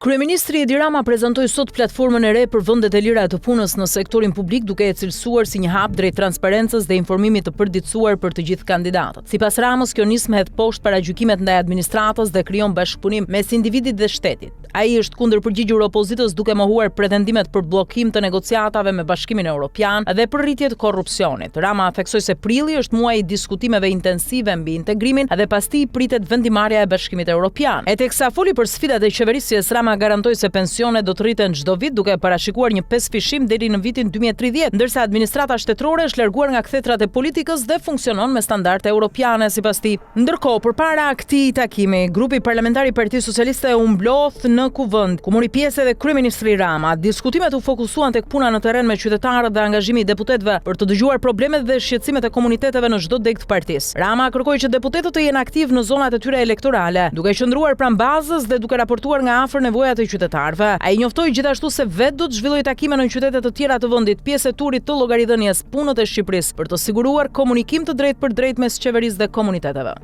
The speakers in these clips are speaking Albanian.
Kryeministri Edi Rama prezantoi sot platformën e re për vendet e lira të punës në sektorin publik, duke e cilësuar si një hap drejt transparencës dhe informimit të përditësuar për të gjithë kandidatët. Sipas Ramës, kjo nismë hedh poshtë paragjykimet ndaj administratës dhe krijon bashkëpunim mes individit dhe shtetit. Ai është kundër përgjigjur opozitës duke mohuar pretendimet për bllokim të negociatave me Bashkimin Evropian dhe për rritje të korrupsionit. Rama theksoi se prilli është muaji i diskutimeve intensive mbi integrimin dhe pas tij pritet vendimarrja e Bashkimit Evropian. E teksa foli për sfidat e qeverisjes, Rama garantoi se pensionet do të rriten çdo vit duke parashikuar një pesëfishim deri në vitin 2030, ndërsa administrata shtetërore është larguar nga kthetrat e politikës dhe funksionon me standarde europiane sipas tij. Ndërkohë, përpara këtij takimi, grupi parlamentar i Partisë Socialiste u mblodh në Kuvend, ku mori pjesë edhe kryeministri Rama. Diskutimet u fokusuan tek puna në terren me qytetarët dhe angazhimi i deputetëve për të dëgjuar problemet dhe shqetësimet e komuniteteve në çdo deg të partisë. Rama kërkoi që deputetët të jenë aktiv në zonat e tyre elektorale, duke qëndruar pranë bazës dhe duke raportuar nga afër nevojat e qytetarëve. Ai njoftoi gjithashtu se vetë do të zhvillojë takime në qytete të tjera të vendit, pjesë e turit të llogaridhënies punët e Shqipërisë për të siguruar komunikim të drejtë për drejtë mes qeverisë dhe komuniteteve.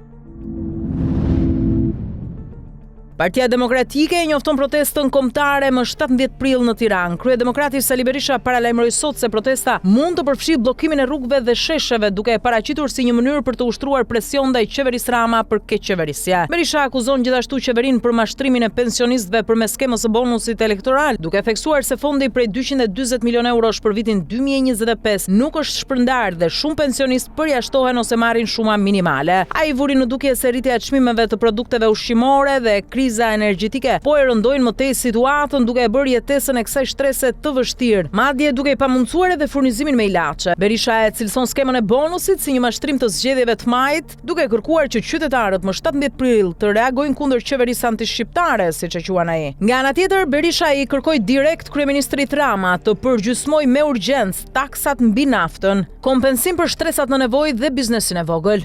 Partia Demokratike e njofton protestën kombëtare më 17 prill në Tiranë. Kryedemokrati Sali Berisha paralajmëroi sot se protesta mund të përfshijë bllokimin e rrugëve dhe shesheve, duke e paraqitur si një mënyrë për të ushtruar presion ndaj qeverisë Rama për keqeverisje. Berisha akuzon gjithashtu qeverinë për mashtrimin e pensionistëve përmes skemës së bonusit elektoral, duke theksuar se fondi prej 240 milionë eurosh për vitin 2025 nuk është shpërndar dhe shumë pensionistë përjashtohen ose marrin shuma minimale. Ai vuri në dukje se rritja e çmimeve të produkteve ushqimore dhe kriza energjetike po e rëndojnë më tej situatën, duke e bërë jetesën e kësaj shtrese të vështirë, madje duke i pamundsuar edhe furnizimin me ilaçe. Berisha e cilëson skemën e bonusit si një mashtrim të zgjedhjeve të majit, duke kërkuar që qytetarët më 17 prill të reagojnë kundër qeverisë antishqiptare, siç e quan ai. Nga ana tjetër, Berisha i kërkoi direkt kryeministrit Rama të përgjysmojë me urgjencë taksat mbi naftën, kompensim për shtresat në nevojë dhe biznesin e vogël.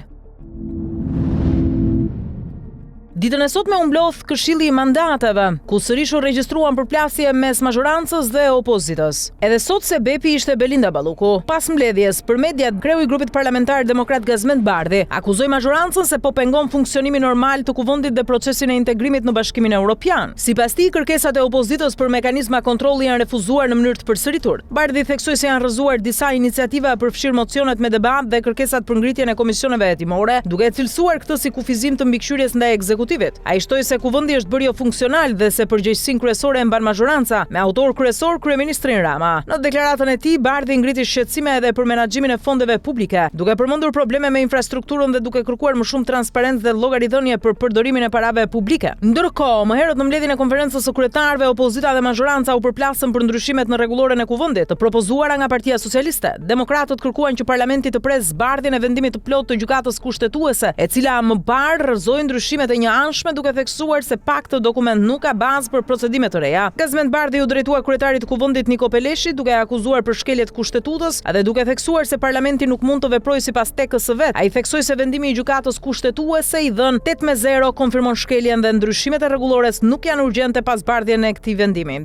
Ditën e sotme u mblodh Këshilli i Mandateve, ku sërish u regjistruan përplasje mes mazhorancës dhe opozitës. Edhe sot sebepi ishte Belinda Balluku. Pas mbledhjes për mediat, kreu i grupit parlamentar Demokrat Gazmend Bardhi akuzoi mazhorancën se po pengon funksionimin normal të kuvendit dhe procesin e integrimit në Bashkimin Evropian. Sipas tij, kërkesat e opozitës për mekanizma kontrolli janë refuzuar në mënyrë të përsëritur. Bardhi theksoi se janë rrëzuar disa iniciativa për fshirë mocionet me debat dhe kërkesat për ngritjen e komisioneve hetimore, duke cilësuar këtë si kufizim të mbikëqyrjes ndaj ekzekutivisë. Ai shtoi se kuvendi është bërë jo funksional dhe se përgjegjësinë kryesore e mban mazhoranca, me autor kryesor kryeministrin Rama. Në deklaratën e tij, Bardhi ngriti shqetësime edhe për menaxhimin e fondeve publike, duke përmendur probleme me infrastrukturën dhe duke kërkuar më shumë transparencë dhe llogaridhënie për përdorimin e parave publike. Ndërkohë, më herët në mbledhjen e konferencës së kryetarëve, opozita dhe mazhoranca u përplasën për ndryshimet në rregulloren e kuvendit, të propozuara nga Partia Socialiste. Demokratët kërkuan që parlamenti të presë zbardhjen e vendimit të plotë të gjykatës kushtetuese, e cila më parë rrëzoi ndryshimet e një anshme, duke theksuar se pak të dokument nuk ka bazë për procedime të reja. Gazmend Bardhi u drejtua kryetarit të kuvendit Niko Peleshi, duke akuzuar për shkeljet kushtetutës dhe duke theksuar se parlamenti nuk mund të veprojë sipas tekës së vet. Ai theksoi se vendimi i gjykatës kushtetuese i dhënë 8-0 konfirmon shkeljen dhe ndryshimet e rregullores nuk janë urgjente pas bardhjen e këtij vendimi.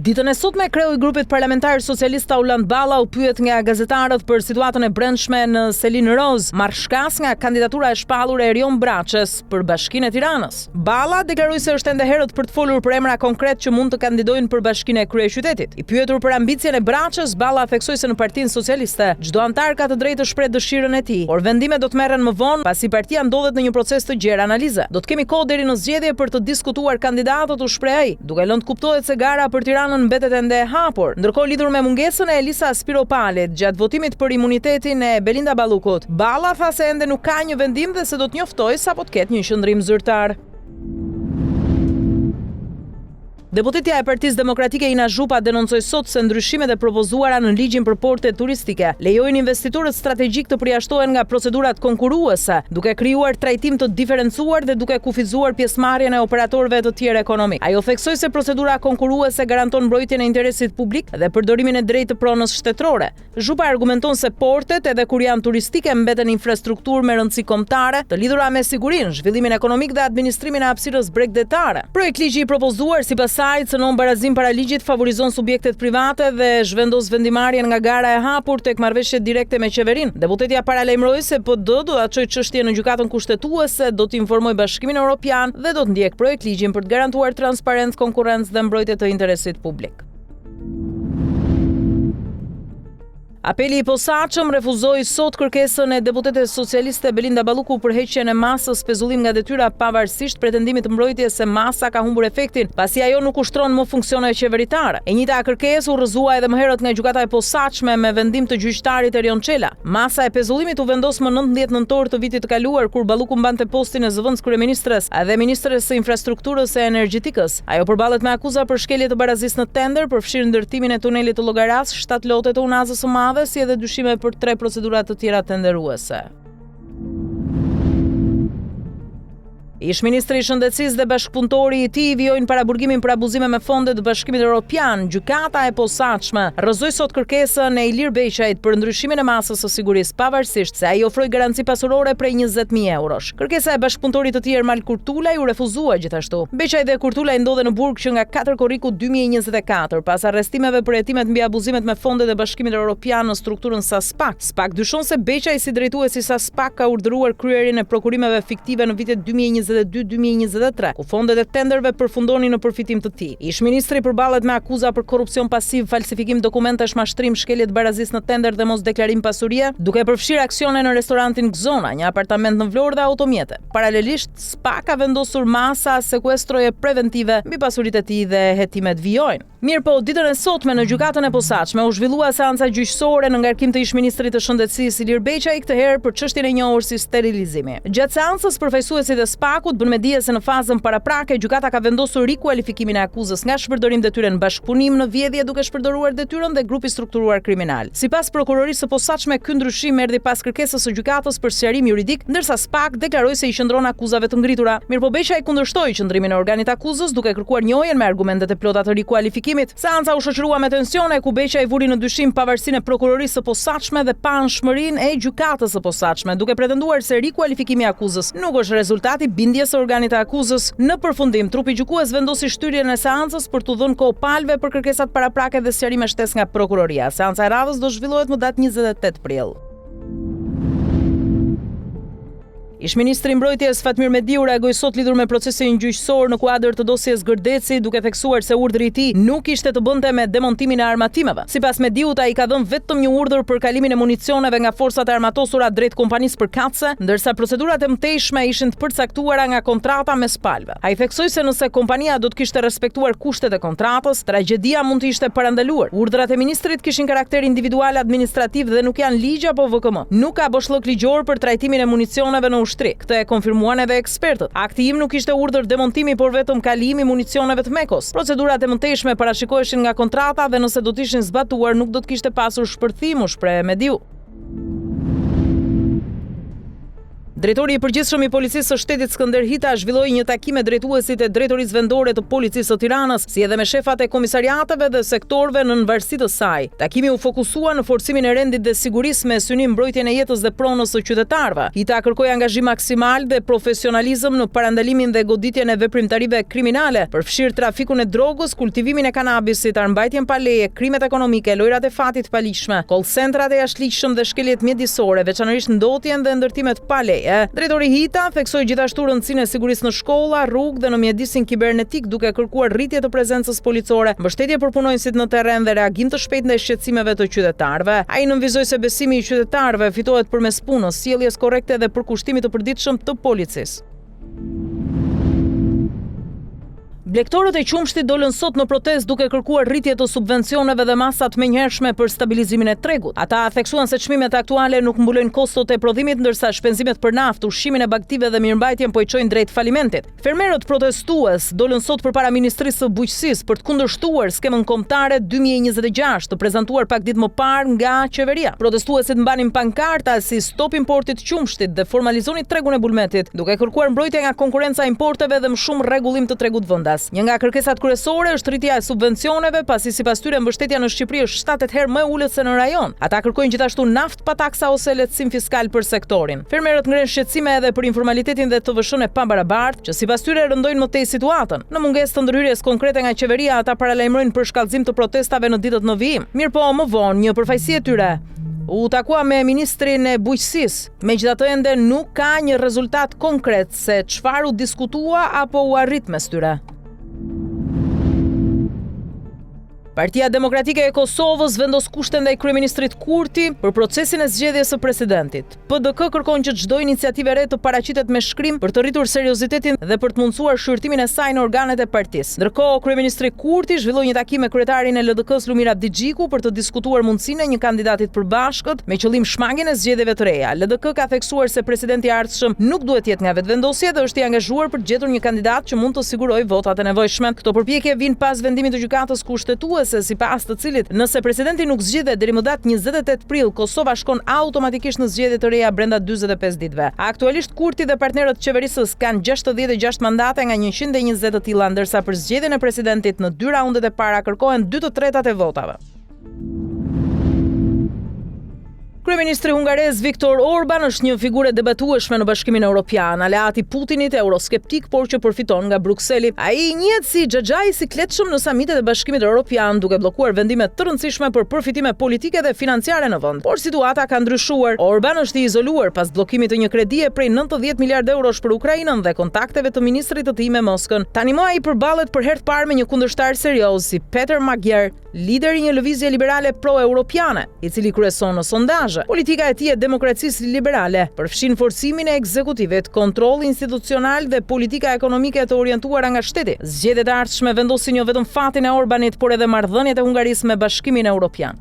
Ditën e sotme, kreu i grupit parlamentar socialist Auland Balla u pyet nga gazetarët për situatën e brendshme në Selin Roz, marrshkas nga kandidatura e shpallur e Erion Braçës për Bashkinë e Tiranës. Balla deklaroi se është ende herët për të folur për emra konkret që mund të kandidojnë për Bashkinë e kryeqytetit. I pyetur për ambicien e Braçës, Balla theksoi se në Partinë Socialiste çdo antar ka të drejtë të shpreh dëshirën e tij, por vendimet do të merren më vonë pasi partia ndodhet në një proces të gjerë analize. Do të kemi kohë deri në zgjedhje për të diskutuar kandidatët, u shpreh ai, duke lënë të kuptohet se gara për Tiranën mbetet ende e hapur. Ndërkohë, lidhur me mungesën e Elisa Spiropalit gjatë votimit për imunitetin e Belinda Ballukut, Balla tha se ende nuk ka një vendim dhe se do të njoftojë sapo të ketë një qendrim zyrtar. Deputetja e Partisë Demokratike Ina Zhupa denoncoi sot se ndryshimet e propozuara në ligjin për portet turistike lejojnë investitorët strategjik të përjashtohen nga procedurat konkurruese, duke krijuar trajtim të diferencuar dhe duke kufizuar pjesëmarrjen e operatorëve të tjerë ekonomik. Ajo theksoi se procedura konkurruese garanton mbrojtjen e interesit publik dhe përdorimin e drejtë të pronës shtetërore. Zhupa argumenton se portet, edhe kur janë turistike, mbeten infrastrukturë me rëndësi kombëtare, të lidhura me sigurinë, zhvillimin ekonomik dhe administrimin e hapësirës bregdetare. Projektligji i propozuar sipas saj cënon barazim para ligjit, favorizon subjektet private dhe zhvendos vendimarrjen nga gara e hapur tek marrëveshjet direkte me qeverinë. Deputetja paralajmëroi se PD do ta çojë çështjen në gjykatën kushtetuese, do të informojë Bashkimin Evropian dhe do të ndjek projekt ligjin për të garantuar transparencë, konkurrencë dhe mbrojtje të interesit publik. Apeli i posaçëm refuzoi sot kërkesën e deputetes socialiste Belinda Balluku për heqjen e masës pezullim nga detyra pavarësisht pretendimit të mbrojtjes se masa ka humbur efektin pasi ajo nuk ushtron më funksione qeveritare. E njëjta kërkesë u rrëzua edhe më herët nga gjykata e posaçme me vendim të gjyqtarit Erion Çela. Masa e pezullimit u vendos më 19 nëntor të vitit të kaluar kur Balluku mbante postin e zëvendës kryeministres dhe ministres së infrastrukturës e energjetikës. Ajo përballet me akuza për shkelje të barazisë në tender, përfshirë ndërtimin e tunelit të Llogaras, 7 lote të Unazës së Madhe, si edhe dyshime për 3 procedura të tjera tenderuese. Ish-ministri i Shëndetësisë dhe bashkëpunëtori i tij vijojnë para burgimin për abuzime me fonde të Bashkimit Evropian. Gjykata e posaçme rrëzoi sot kërkesën e Ilir Beqajit për ndryshimin e masës së sigurisë, pavarësisht se ai ofroi garanci pasurore prej 20.000 eurosh. Kërkesa e bashkëpunëtorit të tij Ermal Kurtulaj u refuzua gjithashtu. Beqaj dhe Kurtulaj ndodhen në burg që nga 4 korriku 2024 pas arrestimeve për hetimet mbi abuzimet me fondet e Bashkimit Evropian në strukturën Saspak. SPAK dyshon se Beqaj si drejtuesi Saspak ka urdhëruar kryerjen e prokurimeve fiktive në vitet 2022-2023, ku fondet e tenderve përfundonin në përfitim të tij. Ish-ministri përballet me akuza për korrupsion pasiv, falsifikim dokumentesh, mashtrim, shkelje të barazisë në tender dhe mos deklarim pasurie, duke përfshirë aksione në restorantin Gzona, një apartament në Vlorë dhe automjete. Paralelisht, SPAK ka vendosur masa sekuestroje preventive mbi pasuritë e tij dhe hetimet vijojnë. Mirë po, ditën e sotme në gjykatën e posaçme u zhvillua seanca gjyqësore në ngarkim të ish-ministrit të Shëndetësisë Ilir Beqaj, këtë herë për çështjen e njohur si sterilizimi. Gjatë seancës, përfaqësuesit e SPAK-ut bën me dije se në fazën paraprake gjykata ka vendosur rikualifikimin e akuzës nga shpërdorim detyre në bashkëpunim në vjedhje duke shpërdoruar detyrën dhe grupi strukturuar kriminal. Sipas prokurorisë së posaçme, ky ndryshim erdhi pas kërkesës së gjykatës për sqarim juridik, ndërsa SPAK deklaroi se i qëndron akuzave të ngritura. Mirëpo Beqaj kundërshtoi qëndrimin e organit akuzës duke kërkuar njohjen me argumentet e plota të rikualifikimit. Seanca u shoqërua me tensione ku Beqaj vuri në dyshim pavarësinë e prokurorisë së posaçme dhe panshmërinë e gjykatës së posaçme, duke pretenduar se rikualifikimi i akuzës nuk është rezultati bindjes së organit të akuzës. Në përfundim, trupi gjykues vendosi shtyrjen e seancës për t'u dhënë kohë palëve për kërkesat paraprake dhe sqarime shtesë nga prokuroria. Seanca e radhës do zhvillohet më datë 28 prill. Ish-ministri i Mbrojtjes Fatmir Mediu reagoi sot lidhur me procesin gjyqësor në kuadër të dosjes Gërdeci, duke theksuar se urdhri i tij nuk ishte të bënte me demontimin e armatimeve. Sipas Mediut, ai ka dhënë vetëm një urdhër për kalimin e municioneve nga forcat e armatosura drejt kompanisë përkatëse, ndërsa procedurat e mëtejshme ishin të përcaktuara nga kontrata mes palëve. Ai theksoi se nëse kompania do të kishte respektuar kushtet e kontratës, tragjedia mund të ishte parandaluar. Urdhrat e ministrit kishin karakter individual administrativ dhe nuk janë ligj apo VKM. Nuk ka boshllëk ligjor për trajtimin e municioneve në Këtë e konfirmuan edhe ekspertët. Akti im nuk ishte urdhër demontimi, por vetëm kalimi municioneve të Mekos. Procedurat e mëtejshme parashikoheshin nga kontrata dhe nëse do të ishin zbatuar, nuk do të kishte pasur shpërthim, u shpreh Mediu. Drejtori i përgjithshëm i Policisë së Shtetit Skënder Hita zhvilloi një takim me drejtuesit e Drejtorisë Vendore të Policisë së Tiranës, si edhe me shefat e komisariateve dhe sektorëve në varësi të saj. Takimi u fokusua në forcimin e rendit dhe sigurisë me synim mbrojtjen e jetës dhe pronës së qytetarëve. Hita kërkoi angazhim maksimal dhe profesionalizëm në parandalimin dhe goditjen e veprimtarive kriminale, përfshirë trafikun e drogës, kultivimin e kanabisit, armbajtjen pa leje, krimet ekonomike, lojrat e fatit paligjshme, call-centrat e jashtëligjshëm dhe shkeljet mjedisore, veçanërisht ndotjen dhe ndërtimet pa leje. Drejtori Hita theksoi gjithashtu rëndësinë e sigurisë në shkolla, rrugë dhe në mjedisin kibernetik, duke kërkuar rritje të prezencës policore, mbështetje për punonjësit në terren dhe reagim të shpejtë ndaj shqetësimeve të qytetarëve. Ai nënvizoi se besimi i qytetarëve fitohet përmes punës, sjelljes korrekte dhe përkushtimit të përditshëm të policisë. Blegtorët e Qumshtit dolën sot në protestë duke kërkuar rritje të subvencioneve dhe masat menjëhershme për stabilizimin e tregut. Ata theksuan se çmimet aktuale nuk mbulojnë kostot e prodhimit, ndërsa shpenzimet për naftë, ushqimin e bagëtive dhe mirëmbajtjen po i çojnë drejt falimentit. Fermerët protestues dolën sot përpara Ministrisë së Bujqësisë për të kundërshtuar skemën kombëtare 2026, të prezantuar pak ditë më parë nga qeveria. Protestuesit mbanin pankarta si Stop Importit Qumshtit dhe formalizoni tregun e bulmetit, duke kërkuar mbrojtje nga konkurenca e importeve dhe më shumë rregullim të tregut vendas. Shqipërisë. Një nga kërkesat kryesore është rritja e subvencioneve, pasi sipas tyre mbështetja në Shqipëri është 7-8 herë më e ulët se në rajon. Ata kërkojnë gjithashtu naftë pa taksa ose lehtësim fiskal për sektorin. Fermerët ngrenë shqetësime edhe për informalitetin dhe TVSH-n e pabarabartë, që sipas tyre rëndojnë më tej situatën. Në mungesë të ndërhyrjes konkrete nga qeveria, ata paralajmërojnë për shkallëzim të protestave në ditët në vijim. Mirëpo, më vonë, një përfaqësi e tyre u takua me ministrin e bujqësisë, megjithatë ende nuk ka një rezultat konkret se çfarë u diskutua apo u arrit mes tyre. Partia Demokratike e Kosovës vendos kushte ndaj kryeministrit Kurti për procesin e zgjedhjes së presidentit. PDK kërkon që çdo iniciativë re të paraqitet me shkrim për të rritur seriozitetin dhe për të mundësuar shqyrtimin e saj në organet e partisë. Ndërkohë, kryeministri Kurti zhvilloi një takim me kryetarin e LDK-s Lumir Abdigjiku për të diskutuar mundësinë e një kandidatit përbashkët me qëllim shmangjen e zgjedhjeve të reja. LDK ka theksuar se presidenti i ardhshëm nuk duhet të jetë nga vetvendosja dhe është i angazhuar për të gjetur një kandidat që mund të sigurojë votat e nevojshme. Këto përpjekje vijnë pas vendimit të gjykatës kushtetuese sipas të cilit nëse presidenti nuk zgjidhet deri më datë 28 prill, Kosova shkon automatikisht në zgjedhje të reja brenda 45 ditëve. Aktualisht Kurti dhe partnerët e qeverisë kanë 66 mandate nga 120 të tilla, ndërsa për zgjedhjen e presidentit në 2 raundet e para kërkohen 2/3 e votave. Kryeministri hungarez Viktor Orban është një figurë e debatueshme në Bashkimin Evropian, aleat i Putinit, euroskeptik, por që përfiton nga Brukseli. Ai njihet si xhaxhai i sikletshëm në samitet e Bashkimit Evropian, duke bllokuar vendime të rëndësishme për përfitime politike dhe financiare në vend. Por situata ka ndryshuar. Orban është i izoluar pas bllokimit të një kredie prej 90 miliardë eurosh për Ukrainën dhe kontakteve të ministrit të tij me Moskën. Tani më ai përballet për herë të parë me një kundërshtar serioz si Peter Magyar, lideri i një lëvizje liberale pro-europiane, i cili kryeson në sondazhe. Politika e tij e demokracisë liberale përfshin forcimin e ekzekutivit, kontroll institucional dhe politika ekonomike të orientuara nga shteti. Zgjedhjet e ardhshme vendosin jo vetëm fatin e Orbanit, por edhe marrëdhëniet e Hungarisë me Bashkimin Evropian.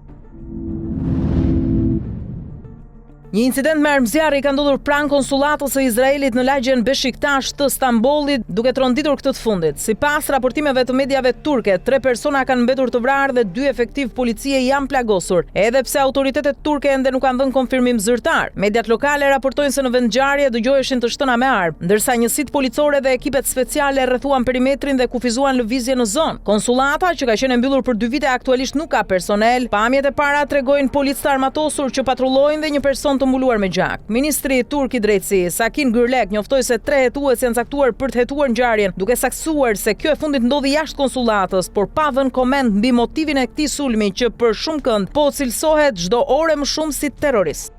Një incident me armëzjarri ka ndodhur pranë konsullatës së Izraelit në lagjen Beshiktash të Stambollit, duke tronditur këtë të fundit. Sipas raportimeve të mediave turke, 3 persona kanë mbetur të vrarë dhe 2 efektiv policie janë plagosur, edhe pse autoritetet turke ende nuk kanë dhënë konfirmim zyrtar. Mediat lokale raportojnë se në vendngjarje dëgjoheshin të shtëna me armë, ndërsa njësitë policore dhe ekipet speciale rrethuan perimetrin dhe kufizuan lëvizje në zonë. Konsullata, që ka qenë mbyllur për 2 vite, aktualisht nuk ka personel. Pamjet e para tregojnë policë të armatosur që patrullojnë dhe një person të mbuluar me gjak. Ministri turk i drejtësisë Sakin Gürlek njoftoi se 3 hetues janë caktuar për të hetuar ngjarjen, duke saksuar se kjo e fundit ndodhi jashtë konsullatës, por pa vënë koment mbi motivin e këtij sulmi që për shumë kënd po cilësohet çdo orë më shumë si terrorist.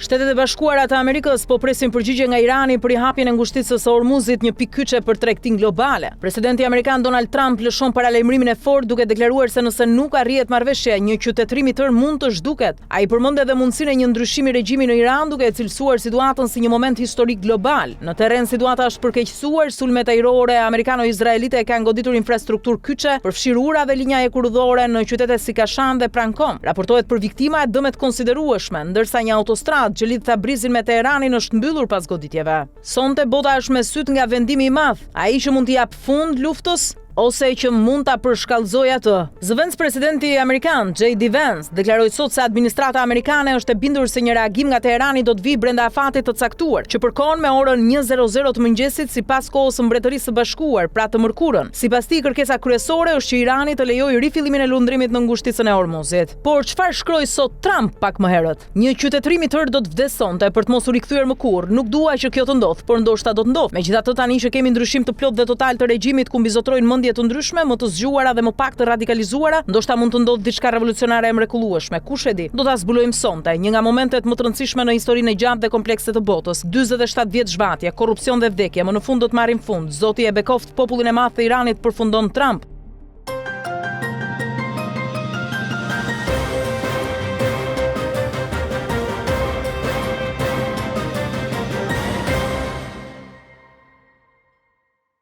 Shtetet e Bashkuara të Amerikës po presin përgjigje nga Irani për i hapjen e ngushticës së Hormuzit, një pikë kyçe për tregtinë globale. Presidenti amerikan Donald Trump lëshon paralajmërimin e fortë duke deklaruar se nëse nuk arrihet marrëveshja, një qytetërim i tërë mund të zhduket. Ai përmend edhe mundësinë e një ndryshimi regjimi në Iran, duke e cilësuar situatën si një moment historik global. Në terren situata është përkeqësuar, sulmet ajrore amerikano-izraelite kanë goditur infrastrukturë kyçe, përfshirë ura dhe linja kurudhore në qytete si Kashan dhe Prankom. Raportohet për viktima e dëmet konsiderueshme, ndërsa një autostradë që lidh Tabrizin me Teheranin është mbyllur pas goditjeve. Sonte bota është me syt nga vendimi i madh, ai që mund t'i jap fund luftës ose që mund ta përshkallëzojë atë. Zëvendës presidenti amerikan J.D. Vance deklaroi sot se administrata amerikane është e bindur se një reagim nga Teherani do të vijë brenda afatit të caktuar, që përkon me orën 1:00 të mëngjesit sipas kohës së Mbretërisë së Bashkuar, pra të mërkurën. Sipas tij, kërkesa kryesore është që Irani të lejojë rifillimin e lundrimit në ngushticën e Hormuzit. Por çfarë shkroi sot Trump pak më herët? Një qytetërim i tërë do të vdesonte për të mos u rikthyer më kurrë. Nuk dua që kjo të ndodh, por ndoshta do të ndodh. Megjithatë, tani që kemi ndryshim të plotë dhe total të regjimit ku mbizotrojnë të ndryshme, më të zgjuara dhe më pak të radikalizuara, ndoshta mund të ndodhë diçka revolucionare e mrekullueshme. Kush e di? Do ta zbulojmë sonte, një nga momentet më të rëndësishme në historinë e gjatë dhe komplekse të botës. 47 vjet zhvatje, korrupsion dhe vdekje, më në fund do të marrim fund. Zoti e bekoft popullin e madh të Iranit, përfundon Trump.